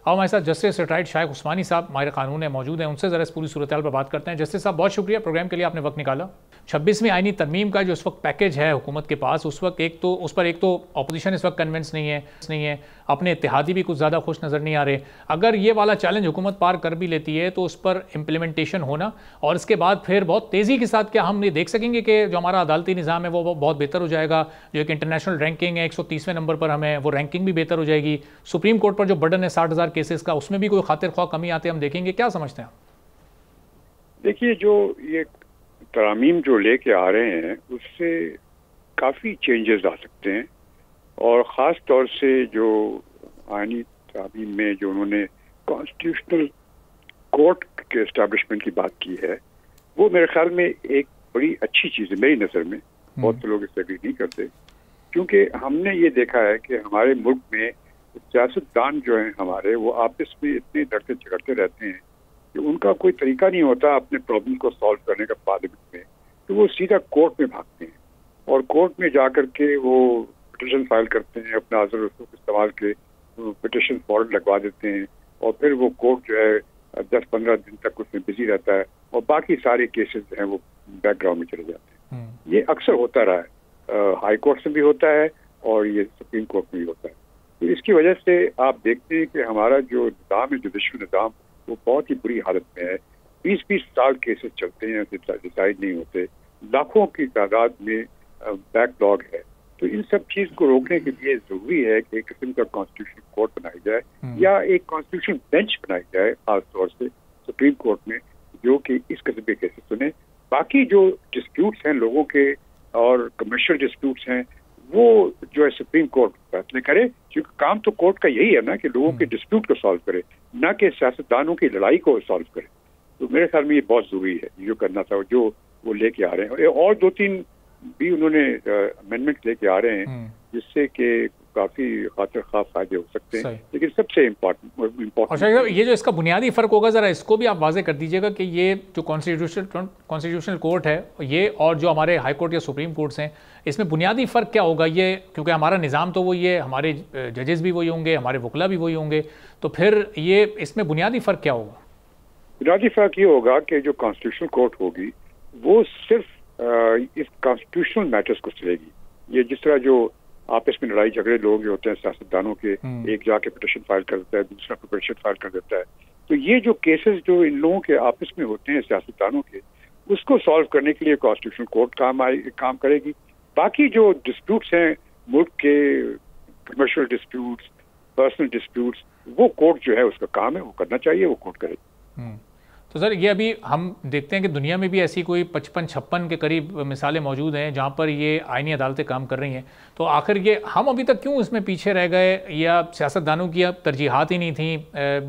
اور ہمارے ساتھ جسٹس ریٹائرڈ شائخ عثمانی صاحب ماہر قانون ہیں، موجود ہیں، ان سے ذرا اس پوری صورتحال پر بات کرتے ہیں۔ جسٹس صاحب بہت شکریہ پروگرام کے لیے، آپ نے وقت نکالا۔ 26ویں آئینی ترمیم کا جو اس وقت پیکج ہے حکومت کے پاس، اس پر ایک تو اپوزیشن اس وقت کنونس نہیں ہے، اپنے اتحادی بھی کچھ زیادہ خوش نظر نہیں آ رہے۔ اگر یہ والا چیلنج حکومت پار کر بھی لیتی ہے تو اس پر امپلیمنٹیشن ہونا اور اس کے بعد پھر بہت تیزی کے ساتھ کیا ہم یہ دیکھ سکیں گے کہ جو ہمارا عدالتی نظام ہے وہ بہت بہتر ہو جائے گا؟ جو ایک انٹرنیشنل رینکنگ ہے 130ویں نمبر پر ہمیں، وہ رینکنگ بھی بہتر ہو جائے گی۔ سپریم کورٹ پر جو برڈن ہے 60,000 کیسز کا، اس میں بھی کوئی خاطر خواہ کمی آتے ہم دیکھیں گے؟ کیا سمجھتے ہیں؟ دیکھیے، جو یہ ترامیم جو لے کے آ رہے ہیں اس سے کافی چینجز آ سکتے ہیں، اور خاص طور سے جو آئینی ترامیم میں جو انہوں نے کانسٹیٹیوشنل کورٹ کے اسٹیبلشمنٹ کی بات کی ہے، وہ میرے خیال میں ایک بڑی اچھی چیز ہے میری نظر میں۔ بہت سے لوگ اس سے اگری نہیں کرتے، کیونکہ ہم نے یہ دیکھا ہے کہ ہمارے ملک میں سیاستدان جو ہیں ہمارے، وہ آپس میں اتنے لڑتے جھگڑتے رہتے ہیں کہ ان کا کوئی طریقہ نہیں ہوتا اپنے پرابلم کو سالو کرنے کا پارلیمنٹ میں، تو وہ سیدھا کورٹ میں بھاگتے ہیں، اور کورٹ میں جا کر کے وہ پٹیشن فائل کرتے ہیں، اپنا حاضر رسوخ استعمال کے پٹیشن فورم لگوا دیتے ہیں، اور پھر وہ کورٹ جو ہے 10-15 دن تک اس میں بزی رہتا ہے، اور باقی سارے کیسز جو ہیں وہ بیک گراؤنڈ میں چلے جاتے ہیں۔ یہ اکثر ہوتا رہا ہے، ہائی کورٹ میں بھی ہوتا ہے اور یہ سپریم کورٹ میں بھی ہوتا ہے۔ تو اس کی وجہ سے آپ دیکھتے ہیں کہ ہمارا جو نظام ہے، جوڈیشل نظام، وہ بہت ہی بری حالت میں ہے۔ 20 سال کیسز چلتے ہیں، ڈیسائیڈ نہیں ہوتے، لاکھوں کی تعداد میں بیک لاگ ہے۔ تو ان سب چیز کو روکنے کے لیے ضروری ہے کہ ایک قسم کا کانسٹیٹیوشن کورٹ بنائی جائے، یا ایک کانسٹیٹیوشن بینچ بنائی جائے، خاص طور سے سپریم کورٹ میں، جو کہ اس قسم کے کیسز سنے۔ باقی جو ڈسپیوٹس ہیں لوگوں کے اور کمرشل ڈسپیوٹس ہیں، وہ جو ہے سپریم کورٹ فیصلے کرے، کیونکہ کام تو کورٹ کا یہی ہے نا کہ لوگوں کے ڈسپیوٹ کو سالو کرے، نہ کہ سیاستدانوں کی لڑائی کو سالو کرے۔ تو میرے خیال میں یہ بہت ضروری ہے جو کرنا تھا، جو وہ لے کے آ رہے ہیں، اور 2-3 بھی انہوں نے امینڈمنٹ لے کے آ رہے ہیں، جس سے کہ کافی خاطر خواہ فائدے ہو سکتے ہیں، لیکن سب سے امپورٹنٹ یہ جو اس کا بنیادی فرق ہوگا، ذرا اس کو بھی آپ واضح کر دیجیے گا کہ یہ جو کانسٹیٹیوشنل کورٹ ہے یہ اور جو ہمارے ہائی کورٹ یا سپریم کورٹس ہیں، اس میں بنیادی فرق کیا ہوگا؟ یہ کیونکہ ہمارا نظام تو وہی ہے، ہمارے ججز بھی وہی ہوں گے، ہمارے وکلا بھی وہی ہوں گے، تو پھر یہ اس میں بنیادی فرق کیا ہوگا؟ بنیادی فرق یہ ہوگا کہ جو کانسٹیٹیوشنل کورٹ ہوگی وہ صرف اس کانسٹیٹیوشنل میٹرز کو چلے گی۔ یہ جس طرح جو آپس میں لڑائی جھگڑے لوگ جو ہوتے ہیں سیاستدانوں کے، ایک جا کے پٹیشن فائل کر دیتا ہے، دوسرا پٹیشن فائل کر دیتا ہے، تو یہ جو کیسز جو ان لوگوں کے آپس میں ہوتے ہیں سیاستدانوں کے، اس کو سالو کرنے کے لیے کانسٹیٹیوشنل کورٹ کام کرے گی۔ باقی جو ڈسپیوٹس ہیں ملک کے، کمرشل ڈسپیوٹس، پرسنل ڈسپیوٹس، وہ کورٹ جو ہے اس کا کام ہے، وہ کرنا چاہیے، وہ کورٹ کرے گی۔ تو سر یہ ابھی ہم دیکھتے ہیں کہ دنیا میں بھی ایسی کوئی 55-56 کے قریب مثالیں موجود ہیں جہاں پر یہ آئینی عدالتیں کام کر رہی ہیں، تو آخر یہ ہم ابھی تک کیوں اس میں پیچھے رہ گئے؟ یا سیاستدانوں کی اب ترجیحات ہی نہیں تھیں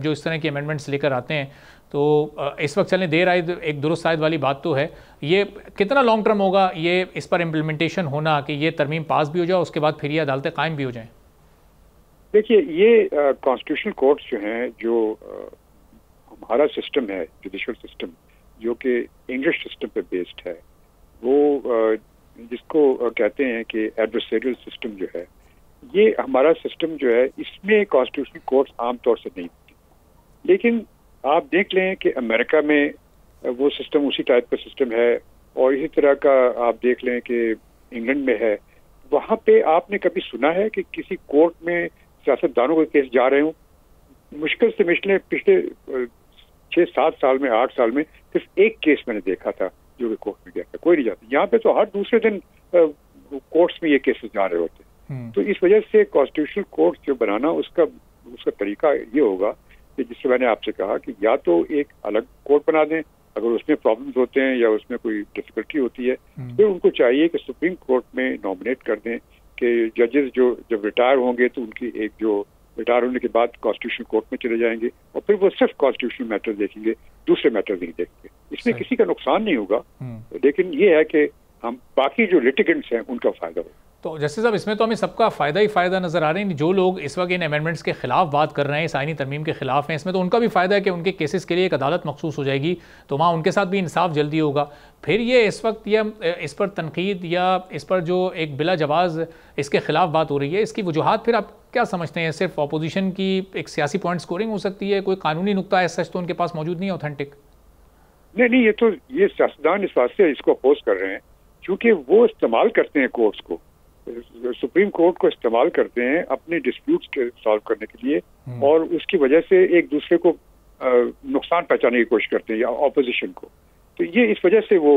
جو اس طرح کی امینڈمنٹس لے کر آتے ہیں؟ تو اس وقت چلیں دیر آئے ایک درست آئے والی بات تو ہے، یہ کتنا لانگ ٹرم ہوگا یہ اس پر امپلیمنٹیشن ہونا کہ یہ ترمیم پاس بھی ہو جائے، اس کے بعد پھر یہ عدالتیں قائم بھی ہو جائیں؟ دیکھیے، یہ کانسٹیٹیوشنل کورٹس جو ہیں، جو ہمارا سسٹم ہے جوڈیشل سسٹم، جو کہ انگلش سسٹم پہ بیسڈ ہے، وہ جس کو کہتے ہیں کہ ایڈورسریل سسٹم جو ہے، یہ ہمارا سسٹم جو ہے، اس میں کانسٹیٹیوشنل کورٹس عام طور سے نہیں ہوتی۔ لیکن آپ دیکھ لیں کہ امریکہ میں وہ سسٹم اسی ٹائپ کا سسٹم ہے، اور اسی طرح کا آپ دیکھ لیں کہ انگلینڈ میں ہے۔ وہاں پہ آپ نے کبھی سنا ہے کہ کسی کورٹ میں سیاستدانوں کے کیس جا رہے ہوں؟ مشکل سے پچھلے 6-7 سال میں، 8 سال میں صرف ایک کیس میں نے دیکھا تھا جو کہ کورٹ میں گیا تھا، کوئی نہیں جاتا۔ یہاں پہ تو ہر دوسرے دن کورٹس میں یہ کیسز جا رہے ہوتے ہیں۔ تو اس وجہ سے کانسٹیٹیوشنل کورٹ جو بنانا، اس کا طریقہ یہ ہوگا کہ جس سے میں نے آپ سے کہا کہ یا تو ایک الگ کورٹ بنا دیں اگر اس میں پرابلمز ہوتے ہیں یا اس میں کوئی ڈفیکلٹی ہوتی ہے، پھر ان کو چاہیے کہ سپریم کورٹ میں نامنیٹ کر دیں کہ ججز جو جب ریٹائر ہوں گے تو ان کی ایک جو ریٹائر ہونے کے بعد کانسٹیٹیوشن کورٹ میں چلے جائیں گے، اور پھر وہ صرف کانسٹیٹیوشنل میٹر دیکھیں گے، دوسرے میٹر نہیں دیکھیں گے۔ اس میں کسی کا نقصان نہیں ہوگا، لیکن یہ ہے کہ ہم باقی جو لٹیگنٹس ہیں ان کا فائدہ ہوگا۔ تو جسٹس صاحب اس میں تو ہمیں سب کا فائدہ ہی فائدہ نظر آ رہے ہیں. جو لوگ اس وقت ان امینڈمنٹس کے خلاف بات کر رہے ہیں, اس آئینی ترمیم کے خلاف ہیں, اس میں تو ان کا بھی فائدہ ہے کہ ان کے کیسز کے لیے ایک عدالت مخصوص ہو جائے گی, تو وہاں ان کے ساتھ بھی انصاف جلدی ہوگا. پھر یہ اس وقت یہ اس پر تنقید یا اس پر جو ایک بلا جواز اس کے خلاف بات ہو رہی ہے, اس کی وجوہات پھر آپ کیا سمجھتے ہیں؟ صرف اپوزیشن کی ایک سیاسی پوائنٹ سکورنگ ہو سکتی ہے, کوئی قانونی نقطہ ہے سچ تو ان کے پاس موجود نہیں ہے اوتھینٹک؟ نہیں, یہ سیاستدان اس واسطے اس کو اپوز کر رہے ہیں کیونکہ وہ استعمال کرتے ہیں کورٹس کو, سپریم کورٹ کو استعمال کرتے ہیں اپنے ڈسپیوٹس کے سالو کرنے کے لیے, اور اس کی وجہ سے ایک دوسرے کو نقصان پہنچانے کی کوشش کرتے ہیں یا اپوزیشن کو. تو یہ اس وجہ سے وہ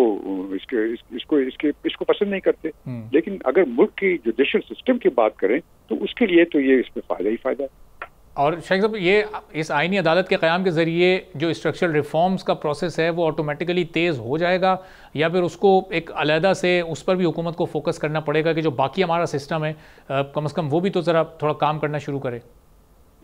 اس کو پسند نہیں کرتے. لیکن اگر ملک کی جوڈیشل سسٹم کی بات کریں تو اس کے لیے تو یہ اس میں فائدہ ہی فائدہ ہے. اور شیخ صاحب, یہ اس آئینی عدالت کے قیام کے ذریعے جو اسٹرکچرل ریفارمز کا پروسیس ہے وہ آٹومیٹیکلی تیز ہو جائے گا, یا پھر اس کو ایک علیحدہ سے اس پر بھی حکومت کو فوکس کرنا پڑے گا کہ جو باقی ہمارا سسٹم ہے کم از کم وہ بھی تو ذرا تھوڑا کام کرنا شروع کرے؟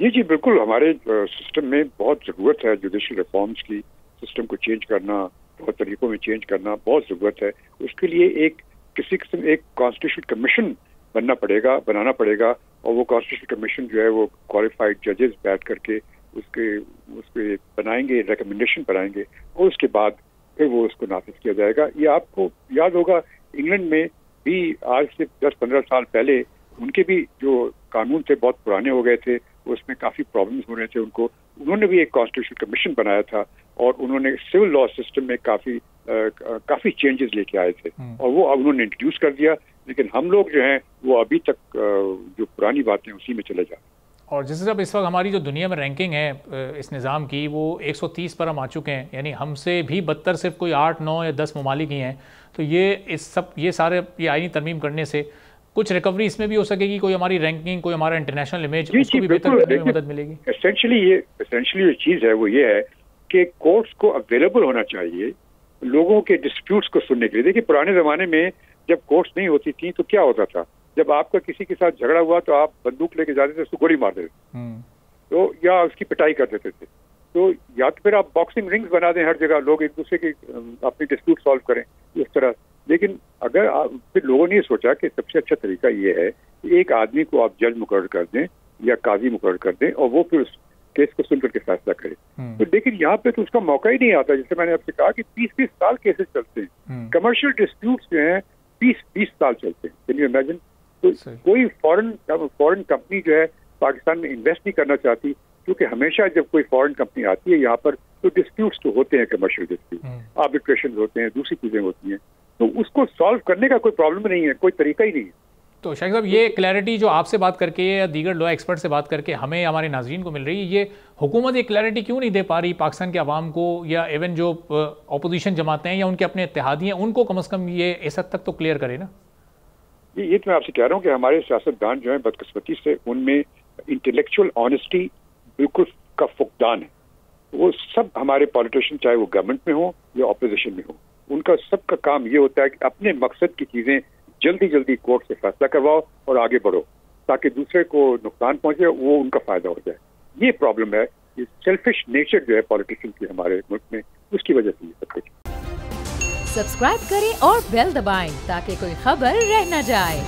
جی بالکل, ہمارے سسٹم میں بہت ضرورت ہے جوڈیشل ریفارمز کی. سسٹم کو چینج کرنا, بہت طریقوں میں چینج کرنا بہت ضرورت ہے. اس کے لیے ایک کانسٹیٹیوشن کمیشن بنانا پڑے گا, اور وہ کانسٹیٹیوشن کمیشن جو ہے وہ کوالیفائڈ ججز بیٹھ کر کے اس کے بنائیں گے, ریکمنڈیشن بنائیں گے, اور اس کے بعد پھر وہ اس کو نافذ کیا جائے گا. یہ آپ کو یاد ہوگا انگلینڈ میں بھی آج سے 10-15 سال پہلے ان کے بھی جو قانون تھے بہت پرانے ہو گئے تھے, اس میں کافی پرابلمس ہو رہے تھے ان کو. انہوں نے بھی ایک کانسٹیٹیوشن کمیشن بنایا تھا اور انہوں نے سول لا سسٹم میں کافی چینجز لے کے آئے تھے, اور وہ اب انہوں نے انٹروڈیوس کر دیا. لیکن ہم لوگ جو ہیں وہ ابھی تک جو پرانی باتیں اسی میں چلے جاتے ہیں. اور جس حساب اس وقت ہماری جو دنیا میں رینکنگ ہے اس نظام کی, وہ 130 پر ہم آ چکے ہیں, یعنی ہم سے بھی بدتر صرف کوئی 8, 9 یا 10 ممالک ہی ہیں. تو یہ سارے آئینی ترمیم کرنے سے کچھ ریکوری اس میں بھی ہو سکے گی, کوئی ہماری رینکنگ, کوئی ہمارا انٹرنیشنل امیج, اس کو بھی بہتر کرنے میں مدد ملے گی. اسینشلی جو چیز ہے وہ یہ ہے کہ کورٹس کو اویلیبل ہونا چاہیے لوگوں کے ڈسپیوٹس کو سننے کے لیے. دیکھیے پرانے زمانے میں جب کورٹس نہیں ہوتی تھیں تو کیا ہوتا تھا, جب آپ کا کسی کے ساتھ جھگڑا ہوا تو آپ بندوق لے کے جاتے تھے, اس کو گولی مار دیتے تھے, تو یا اس کی پٹائی کر دیتے تھے. تو یا تو پھر آپ باکسنگ رنگز بنا دیں ہر جگہ, لوگ ایک دوسرے کی اپنی ڈسپیوٹ سالو کریں اس طرح. لیکن اگر پھر لوگوں نے یہ سوچا کہ سب سے اچھا طریقہ یہ ہے کہ ایک آدمی کو آپ جج مقرر کر دیں یا قاضی مقرر کر دیں, اور وہ پھر اس کیس کو سن کر کے فیصلہ کرے. تو لیکن یہاں پہ تو اس کا موقع ہی نہیں آتا. جیسے میں نے آپ سے کہا کہ 20-20 سال کیسز چلتے ہیں, کمرشل ڈسپیوٹس جو ہیں 20 سال چلتے ہیں. Can you imagine? تو کوئی فورن کمپنی جو ہے پاکستان میں انویسٹ نہیں کرنا چاہتی, کیونکہ ہمیشہ جب کوئی فورن کمپنی آتی ہے یہاں پر تو ڈسپیوٹس تو ہوتے ہیں, کمرشل ڈسپیوٹ, آربیٹریشن ہوتے ہیں, دوسری چیزیں ہوتی ہیں, تو اس کو سالو کرنے کا کوئی پرابلم نہیں ہے, کوئی طریقہ ہی نہیں ہے. تو شیخ صاحب, یہ کلیئرٹی جو آپ سے بات کر کے یا دیگر لا ایکسپرٹ سے بات کر کے ہمیں ہمارے ناظرین کو مل رہی ہے, یہ حکومت یہ کلیئرٹی کیوں نہیں دے پا رہی پاکستان کے عوام کو, یا ایون جو اپوزیشن جماعتیں ہیں یا ان کے اپنے اتحادی ہیں ان کو کم از کم یہ اس حد تک تو کلیئر کرے نا؟ یہ تو میں آپ سے کہہ رہا ہوں کہ ہمارے سیاستدان جو ہیں بدقسمتی سے ان میں انٹلیکچوئل آنیسٹی بالکل کا فقدان ہے. وہ سب ہمارے پالیٹیشین چاہے وہ گورنمنٹ میں ہوں یا اپوزیشن میں ہوں, ان کا سب کا کام یہ ہوتا ہے کہ اپنے مقصد کی چیزیں جلدی کورٹ سے فیصلہ کرواؤ اور آگے بڑھو تاکہ دوسرے کو نقصان پہنچے, وہ ان کا فائدہ ہو جائے. یہ پرابلم ہے, یہ سیلفش نیچر جو ہے پالیٹیشین کی ہمارے ملک میں, اس کی وجہ سے یہ سب کچھ. سبسکرائب کریں اور بیل دبائیں تاکہ کوئی خبر رہ نہ جائے.